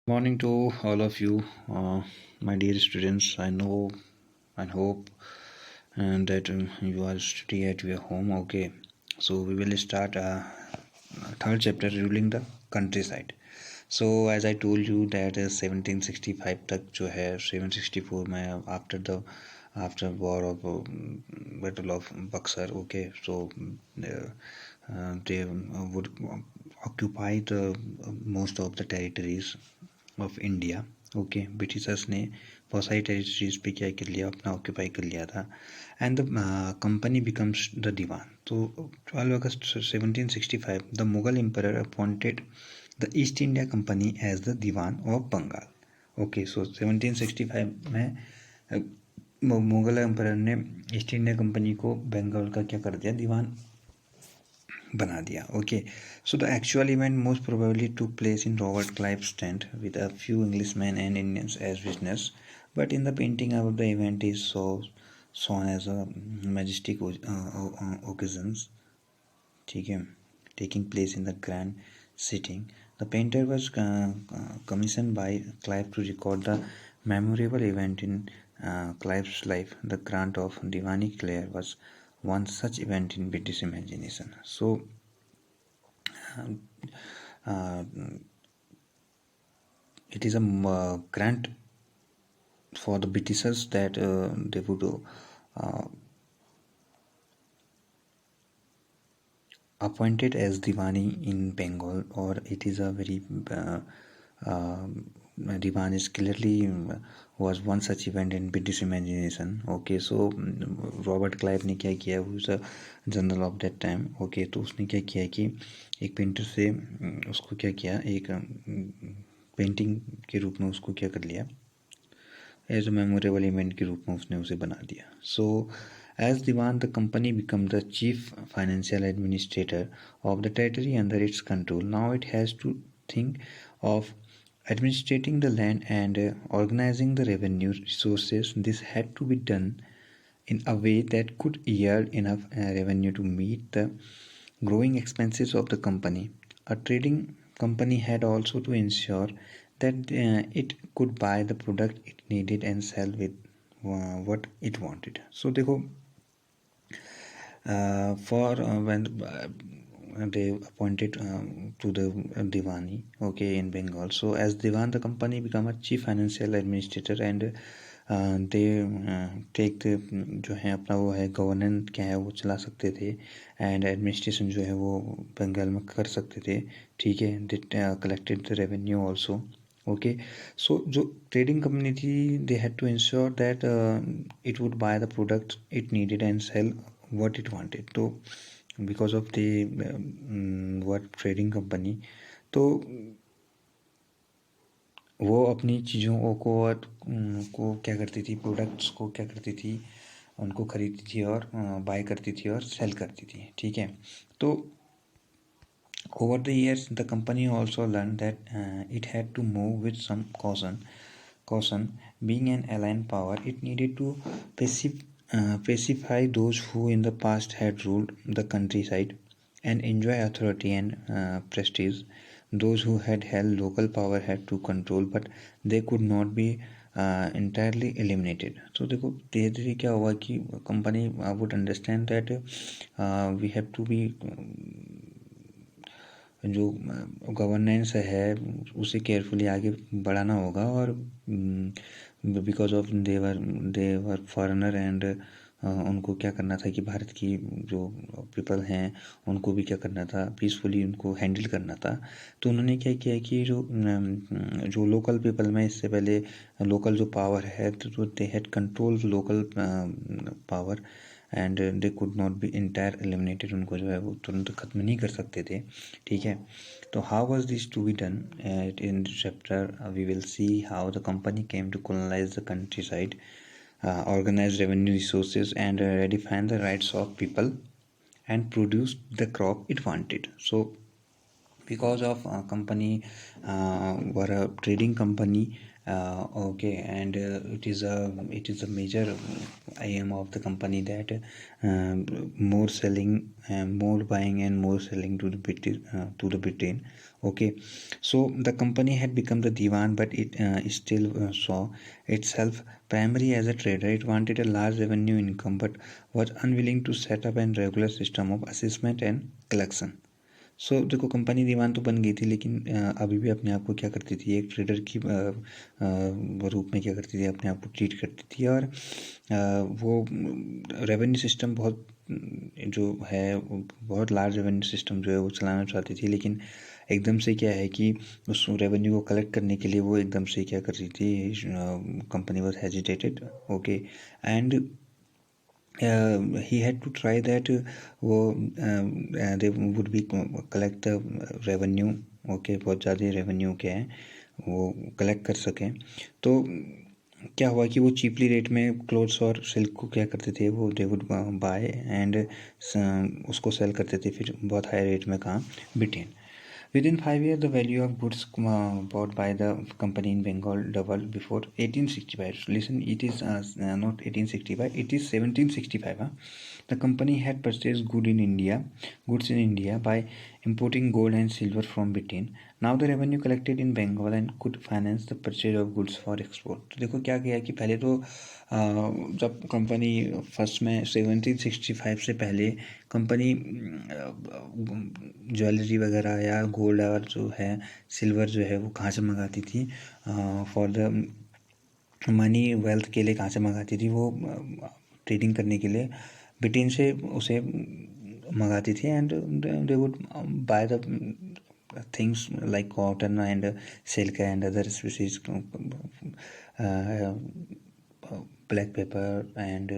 Morning to all of you, my dear students. I know and hope and that you are studying at your home. Okay, so we will start third chapter, ruling the countryside. So as I told you that 1765 तक जो है 764 में after war of battle of Buxar. Okay, so they would occupy the most of the territories of India. Okay Britishers ने बहुत सारी territories पे क्या कर लिया, अपना ऑक्यूपाई कर लिया था. And the company becomes the diwan. तो 12 August 1765 the Mughal emperor appointed the East India Company as the diwan of Bengal. Okay, so 1765 में मुगल एम्परर ने ईस्ट इंडिया कंपनी को बंगाल का क्या कर दिया, दीवान बना दिया. Okay, so the actual event most probably took place in Robert Clive's tent with a few Englishmen and Indians as witnesses, but in the painting of the event is shown as a majestic occasions, ठीक है, taking place in the grand sitting. The painter was commissioned by Clive to record the memorable event in Clive's life. The grant of Diwani Clare was one such event in British imagination. So it is a grant for the Britishers that they would appointed as Diwani in Bengal, or it is a very Divan is clearly was one such event in British imagination. Okay, so Robert Clive ने क्या किया, वो general of that time. Okay, तो उसने क्या किया कि एक पेंटर से उसको क्या किया, एक पेंटिंग के रूप में उसको क्या कर लिया, एज अ मेमोरेबल इवेंट के रूप में उसने उसे बना दिया. सो as Diwan, the company became the chief financial administrator of the territory under its control. Now it has to think of administrating the land and organizing the revenue resources. This had to be done in a way that could yield enough revenue to meet the growing expenses of the company. A trading company had also to ensure that it could buy the product it needed and sell with what it wanted. So देखो, for when they appointed to the Diwani, okay, in Bengal. So as Diwan, the company become a chief financial administrator and they take the जो है अपना वो है governance क्या है वो चला सकते थे, एंड एडमिनिस्ट्रेशन जो है वो बंगाल में कर सकते थे. ठीक है, they collected the revenue also. Okay, so जो ट्रेडिंग कम्युनिटी थी, they had to ensure that it would buy the product it needed and sell what it wanted. तो because of the what trading company, तो वो अपनी चीज़ों को क्या करती थी, प्रोडक्ट्स को क्या करती थी, उनको खरीदती थी और बाय करती थी और सेल करती थी. ठीक है, तो over the years the company also learned that it had to move with some caution. Being an alien power, it needed to pacify those who in the past had ruled the countryside and enjoy authority and prestige. Those who had held local power had to control, but they could not be entirely eliminated. So देखो धीरे धीरे क्या हुआ कि company would understand that we have to be जो governance है उसे carefully आगे बढ़ाना होगा. और because of their foreigner and उनको क्या करना था कि भारत की जो पीपल हैं उनको भी क्या करना था, पीसफुली उनको हैंडल करना था. तो उन्होंने क्या किया कि जो लोकल पीपल में इससे पहले लोकल जो पावर है, तो they had control local power and they could not be entire eliminated. उनको जो है वो तुरंत ख़त्म नहीं कर सकते थे. ठीक है, तो how was this to be done? In chapter we will see how the company came to colonize the countryside, organize revenue resources and redefine the rights of people and produce the crop it wanted. So because of company were a trading company, okay, and it is a major aim of the company that more selling, more buying and more selling to the Britain. Okay, so the company had become the divan, but it still saw itself primarily as a trader. It wanted a large revenue income, but was unwilling to set up a regular system of assessment and collection. सो देखो company दीवान तो बन गई थी, लेकिन अभी भी अपने आप को क्या करती थी, एक ट्रेडर की रूप में क्या करती थी, अपने आप को ट्रीट करती थी। और वो रेवेन्यू सिस्टम बहुत जो है बहुत लार्ज रेवेन्यू सिस्टम जो है वो चलाना चाहती थी, लेकिन एकदम से क्या है कि उस रेवेन्यू को कलेक्ट करने के लिए वो एकदम से क्या कर रही थी, company was hesitated. Okay, and he had to try that वो they would be collect the revenue। Okay, बहुत ज़्यादा रेवेन्यू क्या है वो कलेक्ट कर सकें। तो क्या हुआ कि वो चीपली रेट में क्लोथ्स और सिल्क को क्या करते थे, वो दे वुड बाय एंड उसको सेल करते थे फिर बहुत हाई रेट में। कहाँ? Britain. Within 5 years, the value of goods bought by the company in Bengal doubled before 1865. Listen, it is not 1865, it is 1765. The company had purchased goods in India by importing gold and silver from Britain. Now the revenue collected in Bengal and could finance the purchase of goods for export. तो देखो क्या किया कि पहले तो जब company first में 1765 से पहले कंपनी ज्वेलरी वगैरह या गोल्ड और जो है सिल्वर जो है वो कहाँ से मंगाती थी, फॉर द मनी वेल्थ के लिए कहाँ से मंगाती थी, वो ट्रेडिंग करने के लिए ब्रिटेन से उसे मंगाती थी। And they would buy the things like cotton and silk and other species, black pepper and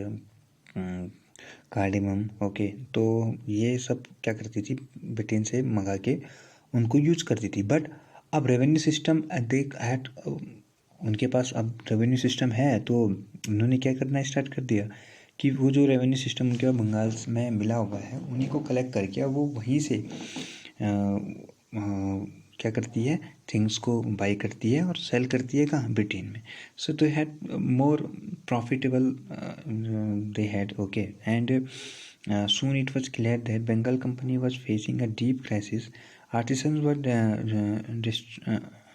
cardamom. Okay, तो ये सब क्या करती थी, ब्रिटेन से मंगा के उनको यूज करती थी। बट अब रेवेन्यू सिस्टम देख हैड उनके पास अब रेवेन्यू सिस्टम है, तो उन्होंने क्या करना स्टार्ट कर दिया कि वो जो रेवेन्यू सिस्टम उनके बंगाल में मिला हुआ है उन्हीं को कलेक्ट करके अब वो वहीं से क्या करती है, थिंग्स को बाई करती है और सेल करती है कहाँ? ब्रिटेन में। So they had more profitable they had, okay, and soon it was clear that Bengal company was facing a deep crisis. Artisans were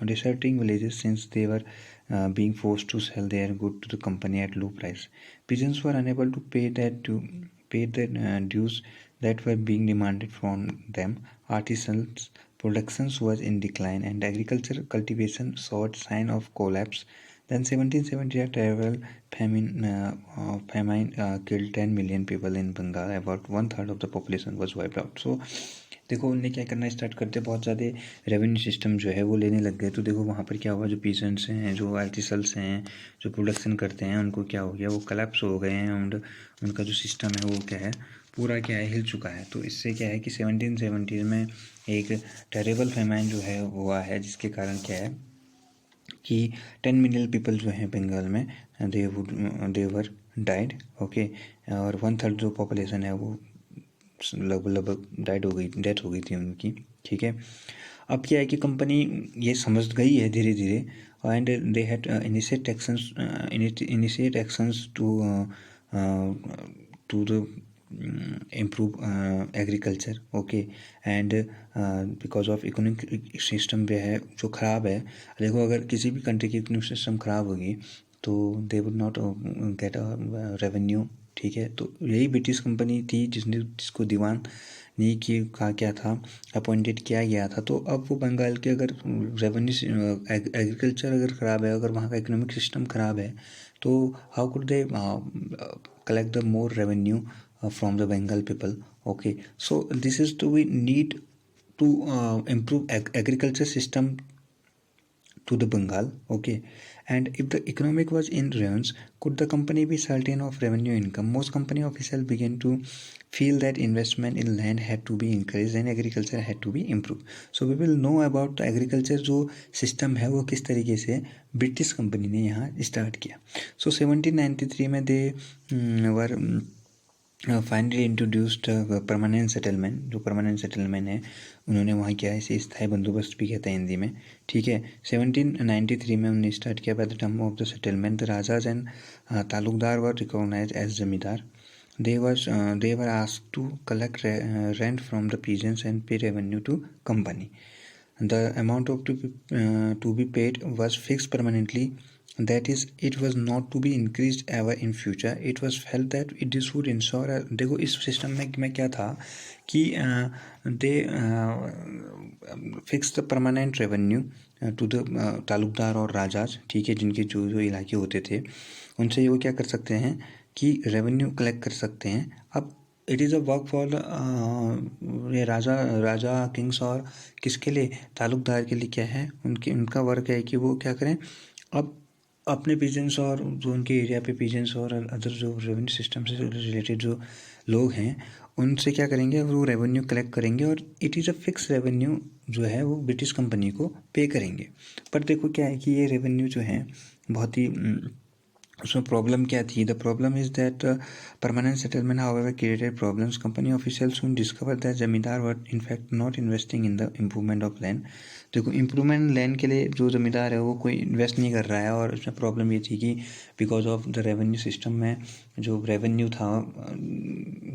deserting villages since they were being forced to sell their good to the company at low price. Peasants were unable to pay the dues that were being demanded from them. Artisans productions was in decline and agriculture cultivation showed sign of collapse. Then 1770 a terrible famine killed 10 million people in Bengal. About 1/3 of the population was wiped out. So देखो उनने क्या करना start करते, बहुत ज़्यादा revenue system जो है वो लेने लग गए। तो देखो वहाँ पर क्या हुआ, जो पीसेंट्स हैं, जो आर्टिसल्स हैं, जो प्रोडक्शन करते हैं, उनको क्या हो गया, वो कलेप्स हो गए हैं एंड उनका जो सिस्टम है वो क्या है, पूरा क्या है, हिल चुका है। तो इससे क्या है कि 1770 में एक टेरेबल फेमाइन जो है हुआ है, जिसके कारण क्या है कि 10 मिलियन पीपल जो हैं बंगाल में देवर डाइड। ओके, और 1/3 जो पॉपुलेशन है वो लगभग डेथ हो गई थी उनकी। ठीक है, अब क्या है कि कंपनी ये समझ गई है धीरे धीरे and they had initiate actions to the improve agriculture। Okay, and because of economic system जो है जो ख़राब है। देखो अगर किसी भी कंट्री की इकोनॉमिक सिस्टम ख़राब होगी तो they would not get a revenue. ठीक है, तो यही ब्रिटिश कंपनी थी जिसको दीवान नहीं की कहा क्या था, अपॉइंटेड किया गया था। तो अब वो बंगाल के अगर रेवेन्यू एग्रीकल्चर अगर ख़राब है, अगर वहाँ का इकोनॉमिक सिस्टम ख़राब है, तो how could they collect the more revenue from the Bengal people। Okay, so this is to we need to improve agriculture system to the Bengal। Okay, and if the economic was in ruins, could the company be certain of revenue income? Most company officials began to feel that investment in land had to be increased and agriculture had to be improved। So we will know about the agriculture जो system है वो किस तरीके से British company ने यहाँ start किया। So 1793 में they were finally introduced permanent settlement. जो परमानेंट सेटलमेंट है उन्होंने वहाँ किया, इसे स्थायी बंदोबस्त भी कहता है हिंदी में। ठीक है, 1793 में उन्होंने स्टार्ट किया। By the term of the settlement the rajas and taluqdar were recognise as zamindar. they were asked to collect rent from the peasants and pay revenue to company। the amount of to be paid was fixed permanently, that is it was not to be increased ever in future. It was felt that this would ensure देखो इस system में क्या था कि they fix the permanent revenue to the taluqdar और राजाज, ठीक है, जिनके जो जो इलाके होते थे उनसे वो क्या कर सकते हैं कि रेवेन्यू कलेक्ट कर सकते हैं. अब it is a work for ये राजा किंग्स और किसके लिए, तालुकदार के लिए क्या है, उनका वर्क है कि वो क्या करें, अब अपने पीजेंट्स और जो उनके एरिया पे पीजेंट्स और अदर जो रेवेन्यू सिस्टम से रिलेटेड जो लोग हैं उनसे क्या करेंगे, वो रेवेन्यू कलेक्ट करेंगे और it is a fix revenue जो है वो ब्रिटिश कंपनी को पे करेंगे. पर देखो क्या है कि ये रेवेन्यू जो है बहुत ही उसमें प्रॉब्लम क्या थी. The problem is that permanent settlement however created problems. Company officials soon discover that zamindar were in fact not investing in the improvement of land. देखो इम्प्रूवमेंट लैंड के लिए जो ज़मींदार है वो कोई इन्वेस्ट नहीं कर रहा है और उसमें प्रॉब्लम ये थी कि because of the revenue system में जो रेवेन्यू था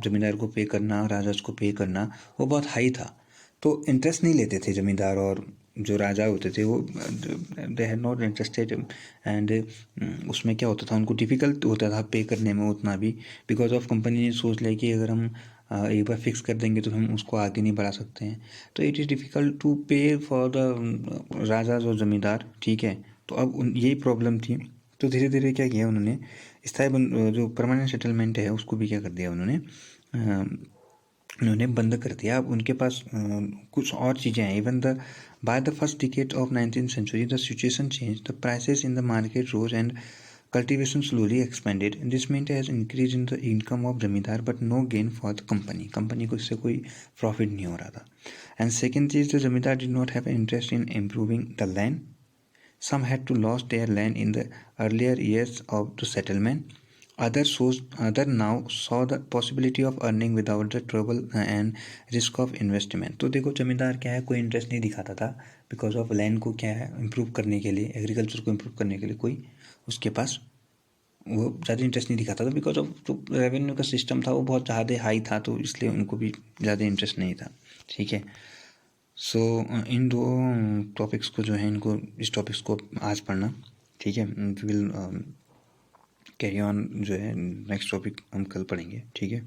ज़मींदार को पे करना, राजाज को पे करना, वो बहुत हाई था. तो इंटरेस्ट नहीं लेते थे ज़मींदार और जो राजा होते थे वो they had not interested. And उसमें क्या होता था, उनको डिफ़िकल्ट होता था पे करने में उतना भी, बिकॉज ऑफ कंपनी ने सोच लिया कि अगर हम एक बार फिक्स कर देंगे तो हम उसको आगे नहीं बढ़ा सकते हैं. तो इट इज़ डिफ़िकल्ट टू पे फॉर द राजाज और ज़मींदार, ठीक है. तो अब यही प्रॉब्लम थी. तो धीरे धीरे क्या किया उन्होंने, स्थायी जो परमानेंट सेटलमेंट है उसको भी क्या कर दिया उन्होंने बंद कर दिया. अब उनके पास कुछ और चीज़ें हैं. Even the by the first decade of 19th century the situation change, the prices in the market rose and cultivation slowly expanded. This meant has increase in the income of जमींदार but no gain for the company को इससे कोई profit नहीं हो रहा था. And second चीज, the जमींदार did not have interest in improving the land. Some had to lose their land in the earlier years of the settlement. Other now saw the possibility of earning without the trouble and risk of investment. तो देखो जमींदार क्या है, कोई interest नहीं दिखाता था because of land को क्या है इम्प्रूव करने के लिए, एग्रीकल्चर को इम्प्रूव करने के लिए कोई उसके पास वो ज़्यादा इंटरेस्ट नहीं दिखाता था. बिकॉज ऑफ जो रेवेन्यू का सिस्टम था वो बहुत ज़्यादा हाई था, तो इसलिए उनको भी ज़्यादा इंटरेस्ट नहीं था, ठीक है. सो इन दो टॉपिक्स को जो है इनको इस टॉपिक्स को आज पढ़ना, ठीक है. विल कैरी ऑन जो है नेक्स्ट टॉपिक हम कल पढ़ेंगे, ठीक है.